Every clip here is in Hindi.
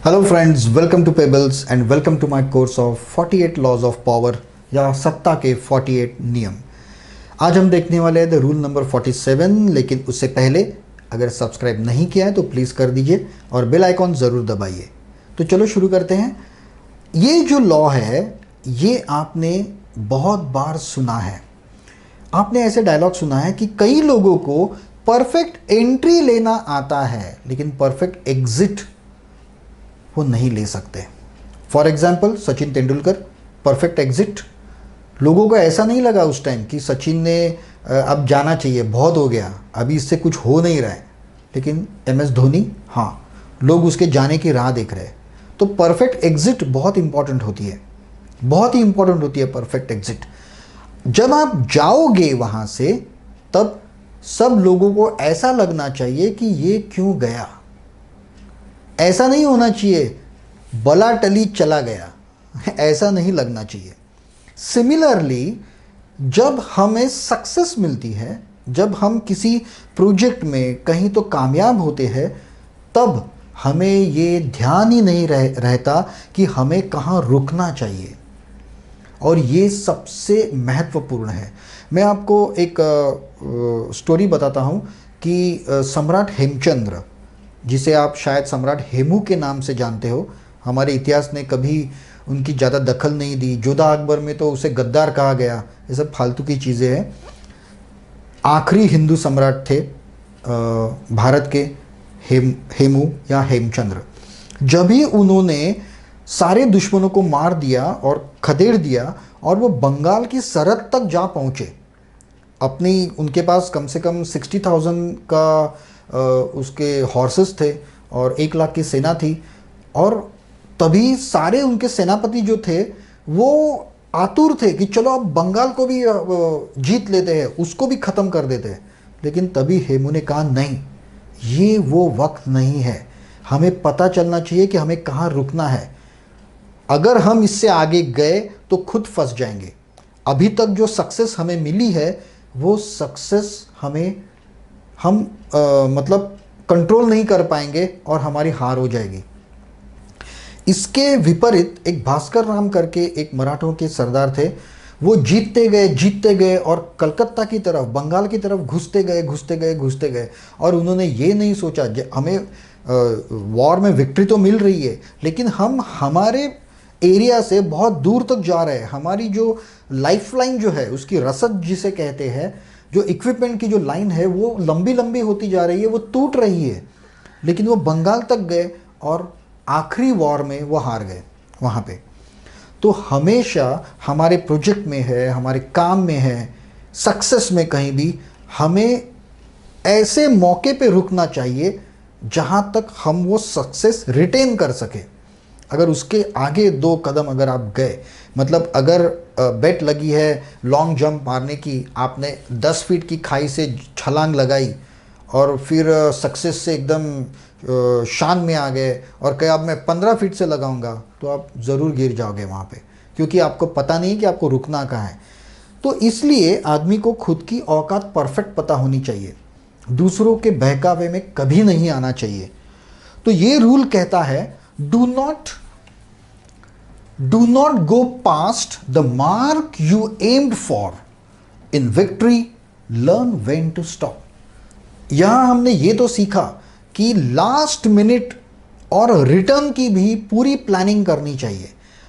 Hello friends, welcome to Pebbles and welcome to my course of 48 laws of power या सत्ता के 48 नियम। आज हम देखने वाले हैं द रूल नंबर 47। लेकिन उससे पहले अगर सब्सक्राइब नहीं किया है तो प्लीज़ कर दीजिए और बेल आइकॉन ज़रूर दबाइए। तो चलो शुरू करते हैं। ये जो लॉ है ये आपने बहुत बार सुना है। आपने ऐसे डायलॉग सुना है कि कई लोगों को परफेक्ट एंट्री लेना आता है लेकिन परफेक्ट एग्जिट वो नहीं ले सकते। For example Sachin Tendulkar, perfect exit. लोगों को ऐसा नहीं लगा उस टाइम कि सचिन ने अब जाना चाहिए, बहुत हो गया, अभी इससे कुछ हो नहीं रहा है। लेकिन MS धोनी, हाँ, लोग उसके जाने की राह देख रहे हैं। तो परफेक्ट एग्जिट बहुत इंपॉर्टेंट होती है, बहुत ही इंपॉर्टेंट होती है परफेक्ट एग्जिट। जब आप जाओगे वहाँ से तब सब लोगों को ऐसा लगना चाहिए कि ये क्यों गया। ऐसा नहीं होना चाहिए बला टली चला गया, ऐसा नहीं लगना चाहिए। सिमिलरली जब हमें सक्सेस मिलती है, जब हम किसी प्रोजेक्ट में कहीं तो कामयाब होते हैं, तब हमें ये ध्यान ही नहीं रहता कि हमें कहाँ रुकना चाहिए। और ये सबसे महत्वपूर्ण है। मैं आपको एक स्टोरी बताता हूँ कि सम्राट हेमचंद्र, जिसे आप शायद सम्राट हेमू के नाम से जानते हो, हमारे इतिहास ने कभी उनकी ज़्यादा दखल नहीं दी। जोधा अकबर में तो उसे गद्दार कहा गया। ये सब फालतू की चीज़ें हैं। आखिरी हिंदू सम्राट थे भारत के हेमू या हेमचंद्र। जब ही उन्होंने सारे दुश्मनों को मार दिया और खदेड़ दिया और वो बंगाल की सरहद तक जा पहुँचे, अपनी उनके पास कम से कम 60,000 का उसके हॉर्सेस थे और 1 लाख की सेना थी। और तभी सारे उनके सेनापति जो थे वो आतुर थे कि चलो अब बंगाल को भी जीत लेते हैं, उसको भी ख़त्म कर देते हैं। लेकिन तभी हेमू ने कहा नहीं, ये वो वक्त नहीं है। हमें पता चलना चाहिए कि हमें कहाँ रुकना है। अगर हम इससे आगे गए तो खुद फंस जाएंगे। अभी तक जो सक्सेस हमें मिली है वो सक्सेस हम मतलब कंट्रोल नहीं कर पाएंगे और हमारी हार हो जाएगी। इसके विपरीत एक भास्कर राम करके एक मराठों के सरदार थे। वो जीतते गए और कलकत्ता की तरफ, बंगाल की तरफ घुसते गए। और उन्होंने ये नहीं सोचा हमें वॉर में विक्ट्री तो मिल रही है लेकिन हम हमारे एरिया से बहुत दूर तक जा रहे हैं। हमारी जो लाइफलाइन जो है, उसकी रसद जिसे कहते हैं, जो इक्विपमेंट की जो लाइन है वो लंबी होती जा रही है, वो टूट रही है। लेकिन वो बंगाल तक गए और आखिरी वॉर में वो हार गए वहाँ पे। तो हमेशा हमारे प्रोजेक्ट में है, हमारे काम में है, सक्सेस में कहीं भी हमें ऐसे मौके पे रुकना चाहिए जहाँ तक हम वो सक्सेस रिटेन कर सके। अगर उसके आगे 2 कदम अगर आप गए, मतलब अगर बेट लगी है लॉन्ग जंप मारने की, आपने 10 फीट की खाई से छलांग लगाई और फिर सक्सेस से एकदम शान में आ गए और कहा अब मैं 15 फीट से लगाऊंगा, तो आप ज़रूर गिर जाओगे वहाँ पे, क्योंकि आपको पता नहीं कि आपको रुकना कहाँ है। तो इसलिए आदमी को खुद की औकात परफेक्ट पता होनी चाहिए, दूसरों के बहकावे में कभी नहीं आना चाहिए। तो ये रूल कहता है Do not go past the mark you aimed for. In victory, learn when to stop. यहां हमने ये तो सीखा कि लास्ट मिनट और रिटर्न की भी पूरी प्लानिंग करनी चाहिए।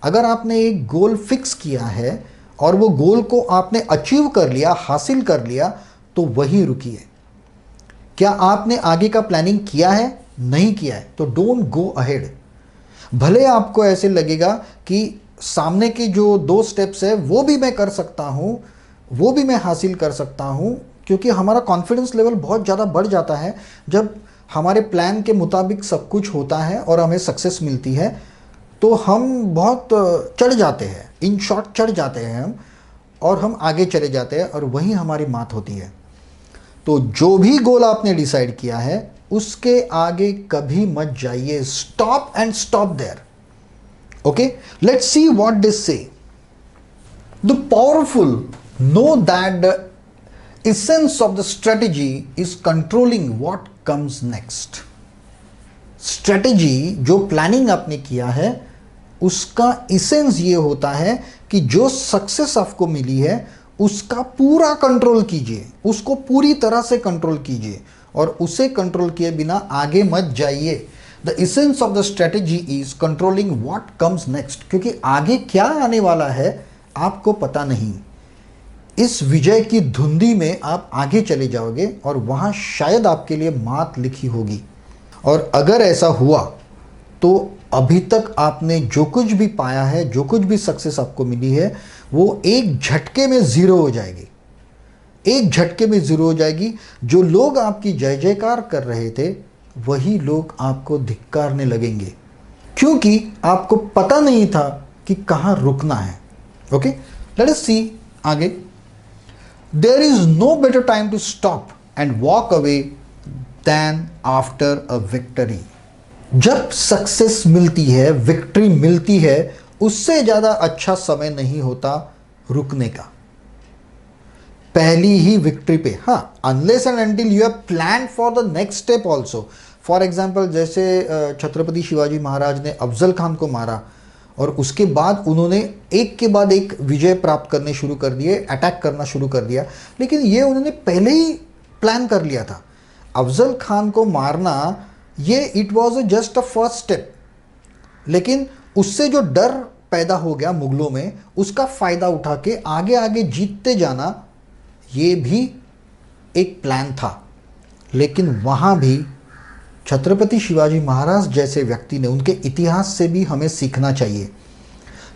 अगर आपने एक गोल फिक्स किया है और वो गोल को आपने अचीव कर लिया, हासिल कर लिया, तो वही रुकिए। क्या आपने आगे का प्लानिंग किया है? नहीं किया है तो डोंट गो अहेड। भले आपको ऐसे लगेगा कि सामने के जो 2 स्टेप्स है वो भी मैं कर सकता हूँ, वो भी मैं हासिल कर सकता हूँ, क्योंकि हमारा कॉन्फिडेंस लेवल बहुत ज़्यादा बढ़ जाता है जब हमारे प्लान के मुताबिक सब कुछ होता है और हमें सक्सेस मिलती है। तो हम बहुत चढ़ जाते हैं, इन शॉर्ट चढ़ जाते हैं हम, और हम आगे चले जाते हैं और वहीं हमारी मात होती है। तो जो भी गोल आपने डिसाइड किया है उसके आगे कभी मत जाइए। Stop and stop there. Okay, let's see what this say. The powerful know that the essence of the strategy is controlling what comes next. Strategy, जो प्लानिंग आपने किया है, उसका इसेंस ये होता है कि जो सक्सेस आपको मिली है उसका पूरा कंट्रोल कीजिए, उसको पूरी तरह से कंट्रोल कीजिए और उसे कंट्रोल किए बिना आगे मत जाइए। The essence of the strategy is controlling what comes next, क्योंकि आगे क्या आने वाला है आपको पता नहीं। इस विजय की धुंधी में आप आगे चले जाओगे और वहाँ शायद आपके लिए मात लिखी होगी। और अगर ऐसा हुआ तो अभी तक आपने जो कुछ भी पाया है, जो कुछ भी सक्सेस आपको मिली है, वो एक झटके में ज़ीरो हो जाएगी। एक झटके में ज़ीरो हो जाएगी। जो लोग आपकी जय जयकार कर रहे थे वही लोग आपको धिक्कारने लगेंगे, क्योंकि आपको पता नहीं था कि कहाँ रुकना है। ओके, लेट अस सी आगे। There is no better time to stop and walk away then after a victory. जब सक्सेस मिलती है, विक्ट्री मिलती है, उससे ज़्यादा अच्छा समय नहीं होता रुकने का। पहली ही विक्ट्री पे, हाँ, unless and until you have plan for the next step also. For example, जैसे छत्रपति शिवाजी महाराज ने अफजल खान को मारा और उसके बाद उन्होंने एक के बाद एक विजय प्राप्त करने शुरू कर दिए, अटैक करना शुरू कर दिया, लेकिन ये उन्होंने पहले ही प्लान कर लिया था। अफजल खान को मारना, ये it was just a first step, लेकिन उससे जो डर पैदा हो गया मुगलों में, उसका फ़ायदा उठा के आगे आगे जीतते जाना, ये भी एक प्लान था। लेकिन वहाँ भी छत्रपति शिवाजी महाराज जैसे व्यक्ति ने, उनके इतिहास से भी हमें सीखना चाहिए,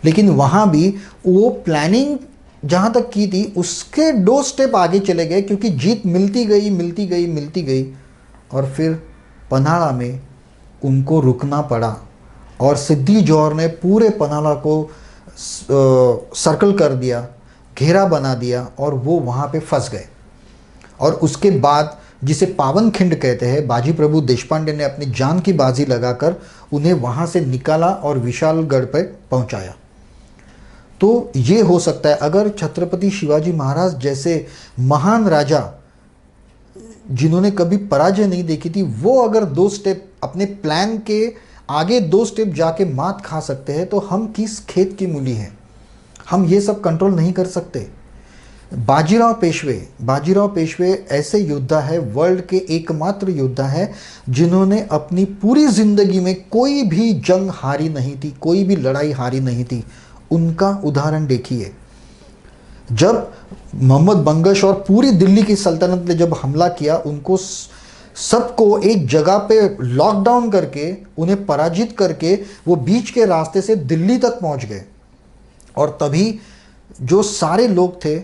लेकिन वहाँ भी वो प्लानिंग जहाँ तक की थी उसके 2 स्टेप आगे चले गए, क्योंकि जीत मिलती गई मिलती गई मिलती गई और फिर पन्हाड़ा में उनको रुकना पड़ा और सिद्दी जोहर ने पूरे पन्हाड़ा को सर्कल कर दिया, घेरा बना दिया और वो वहाँ पे फंस गए। और उसके बाद जिसे पावनखिंड कहते हैं, बाजी प्रभु देशपांडे ने अपनी जान की बाजी लगाकर उन्हें वहाँ से निकाला और विशालगढ़ पर पहुँचाया। तो ये हो सकता है, अगर छत्रपति शिवाजी महाराज जैसे महान राजा जिन्होंने कभी पराजय नहीं देखी थी, वो अगर 2 स्टेप अपने प्लान के आगे 2 स्टेप जाके मात खा सकते हैं, तो हम किस खेत की मूली हैं? हम ये सब कंट्रोल नहीं कर सकते। बाजीराव पेशवे ऐसे योद्धा है, वर्ल्ड के एकमात्र योद्धा है जिन्होंने अपनी पूरी जिंदगी में कोई भी जंग हारी नहीं थी, कोई भी लड़ाई हारी नहीं थी। उनका उदाहरण देखिए, जब मोहम्मद बंगश और पूरी दिल्ली की सल्तनत ने जब हमला किया, उनको सबको एक जगह पे लॉकडाउन करके, उन्हें पराजित करके वो बीच के रास्ते से दिल्ली तक पहुंच गए। और तभी जो सारे लोग थे,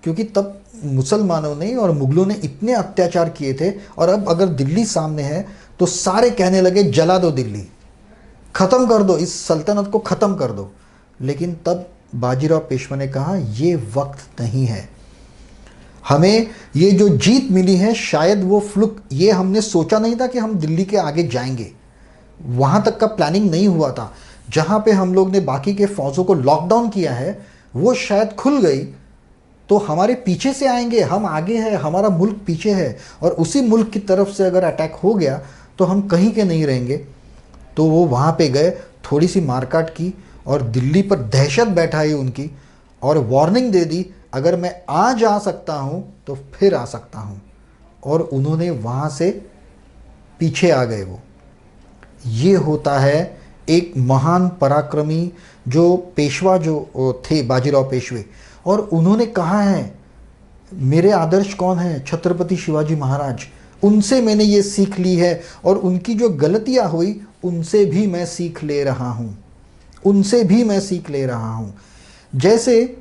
क्योंकि तब मुसलमानों ने और मुगलों ने इतने अत्याचार किए थे, और अब अगर दिल्ली सामने है तो सारे कहने लगे जला दो दिल्ली, ख़त्म कर दो, इस सल्तनत को ख़त्म कर दो। लेकिन तब बाजीराव पेशवा ने कहा ये वक्त नहीं है, हमें ये जो जीत मिली है शायद वो फ्लुक, ये हमने सोचा नहीं था कि हम दिल्ली के आगे जाएंगे, वहाँ तक का प्लानिंग नहीं हुआ था। जहाँ पे हम लोग ने बाकी के फौजों को लॉकडाउन किया है वो शायद खुल गई तो हमारे पीछे से आएंगे, हम आगे हैं, हमारा मुल्क पीछे है, और उसी मुल्क की तरफ से अगर अटैक हो गया तो हम कहीं के नहीं रहेंगे। तो वो वहाँ पे गए, थोड़ी सी मारकाट की और दिल्ली पर दहशत बैठाई उनकी, और वार्निंग दे दी अगर मैं आज आ सकता हूँ तो फिर आ सकता हूँ, और उन्होंने वहाँ से पीछे आ गए। वो ये होता है एक महान पराक्रमी जो पेशवा जो थे बाजीराव पेशवे, और उन्होंने कहा है मेरे आदर्श कौन हैं? छत्रपति शिवाजी महाराज, उनसे मैंने ये सीख ली है, और उनकी जो गलतियाँ हुई उनसे भी मैं सीख ले रहा हूँ, उनसे भी मैं सीख ले रहा हूँ। जैसे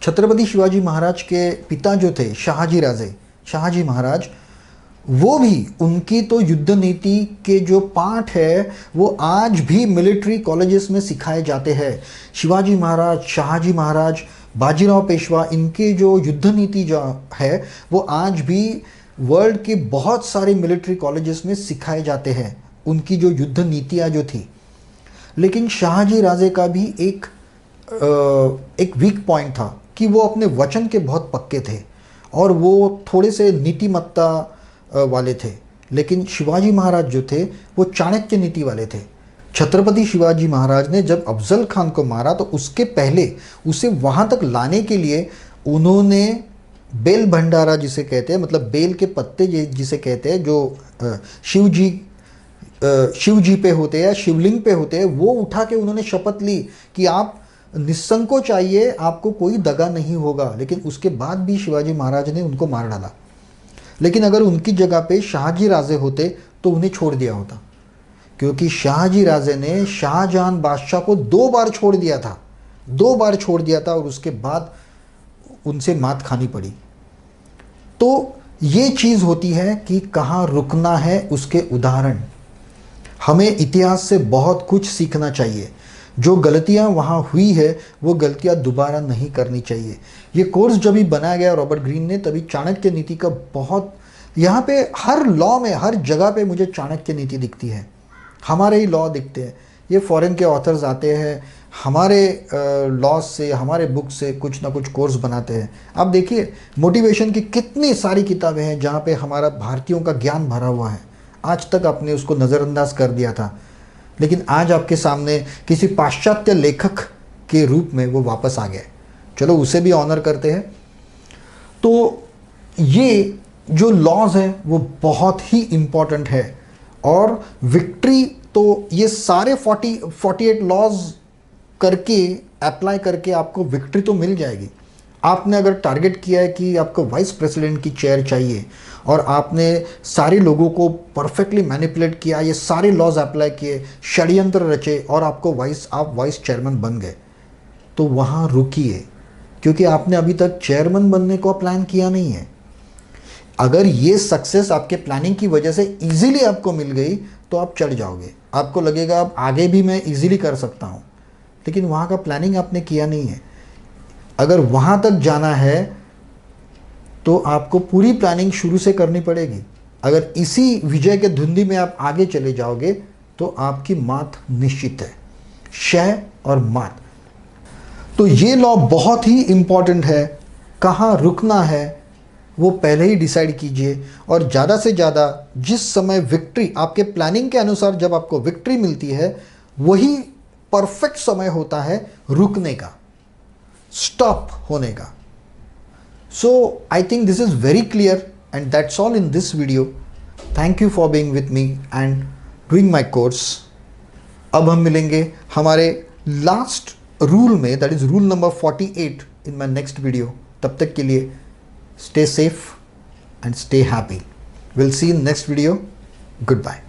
छत्रपति शिवाजी महाराज के पिता जो थे शाहजी महाराज, वो भी, उनकी तो युद्ध नीति के जो पाठ है वो आज भी मिलिट्री कॉलेजेस में सिखाए जाते हैं। शिवाजी महाराज, शाहजी महाराज, बाजीराव पेशवा, इनके जो युद्ध नीति जो है वो आज भी वर्ल्ड के बहुत सारे मिलिट्री कॉलेजेस में सिखाए जाते हैं, उनकी जो युद्ध नीतियाँ जो थी। लेकिन शाहजी राजे का भी एक वीक पॉइंट था कि वो अपने वचन के बहुत पक्के थे और वो थोड़े से नीतिमत्ता वाले थे। लेकिन शिवाजी महाराज जो थे वो चाणक्य नीति वाले थे। छत्रपति शिवाजी महाराज ने जब अफजल खान को मारा तो उसके पहले उसे वहाँ तक लाने के लिए उन्होंने बेल भंडारा जिसे कहते हैं, मतलब बेल के पत्ते जिसे कहते हैं, जो शिव जी पे होते हैं या शिवलिंग पे होते हैं, वो उठा के उन्होंने शपथ ली कि आप निसंकोच आइए, आपको कोई दगा नहीं होगा। लेकिन उसके बाद भी शिवाजी महाराज ने उनको मार डाला। लेकिन अगर उनकी जगह पे शाहजी राजे होते तो उन्हें छोड़ दिया होता, क्योंकि शाहजी राजे ने शाहजहां बादशाह को 2 बार छोड़ दिया था, 2 बार छोड़ दिया था, और उसके बाद उनसे मात खानी पड़ी। तो ये चीज़ होती है कि कहाँ रुकना है, उसके उदाहरण। हमें इतिहास से बहुत कुछ सीखना चाहिए। जो गलतियाँ वहाँ हुई है वो गलतियाँ दोबारा नहीं करनी चाहिए। ये कोर्स जब भी बनाया गया रॉबर्ट ग्रीन ने, तभी चाणक्य नीति का बहुत, यहाँ पे हर लॉ में, हर जगह पे मुझे चाणक्य नीति दिखती है। हमारे ही लॉ दिखते हैं। ये फॉरेन के ऑथर्स आते हैं, हमारे लॉ से, हमारे बुक से कुछ ना कुछ कोर्स बनाते हैं। आप देखिए मोटिवेशन की कितनी सारी किताबें हैं जहाँ पे हमारा भारतीयों का ज्ञान भरा हुआ है। आज तक आपने उसको नज़रअंदाज कर दिया था, लेकिन आज आपके सामने किसी पाश्चात्य लेखक के रूप में वो वापस आ गए। चलो उसे भी ऑनर करते हैं। तो ये जो लॉज हैं वो बहुत ही इम्पॉर्टेंट है, और विक्ट्री तो ये सारे 48 लॉज करके, अप्लाई करके आपको विक्ट्री तो मिल जाएगी। आपने अगर टारगेट किया है कि आपको वाइस प्रेसिडेंट की चेयर चाहिए, और आपने सारे लोगों को परफेक्टली मैनिपुलेट किया, ये सारे लॉज अप्लाई किए, षड्यंत्र रचे, और आप वाइस चेयरमैन बन गए, तो वहाँ रुकिए, क्योंकि आपने अभी तक चेयरमैन बनने को प्लान किया नहीं है। अगर ये सक्सेस आपके प्लानिंग की वजह से इजीली आपको मिल गई तो आप चढ़ जाओगे, आपको लगेगा अब आगे भी मैं इजीली कर सकता हूँ, लेकिन वहाँ का प्लानिंग आपने किया नहीं है। अगर वहाँ तक जाना है तो आपको पूरी प्लानिंग शुरू से करनी पड़ेगी। अगर इसी विजय के धुंधी में आप आगे चले जाओगे तो आपकी मात निश्चित है, शय और मात। तो ये लॉ बहुत ही इम्पॉर्टेंट है। कहाँ रुकना है वो पहले ही डिसाइड कीजिए, और ज़्यादा से ज़्यादा जिस समय विक्ट्री, आपके प्लानिंग के अनुसार जब आपको विक्ट्री मिलती है, वही परफेक्ट समय होता है रुकने का, स्टॉप होने का। So I think this is very clear, and that's all in this video. Thank you for being with me and doing my course. अब हम मिलेंगे हमारे लास्ट रूल में, that is rule number 48 in my next video. तब तक के लिए stay safe and stay happy. We'll see you in next video. Goodbye.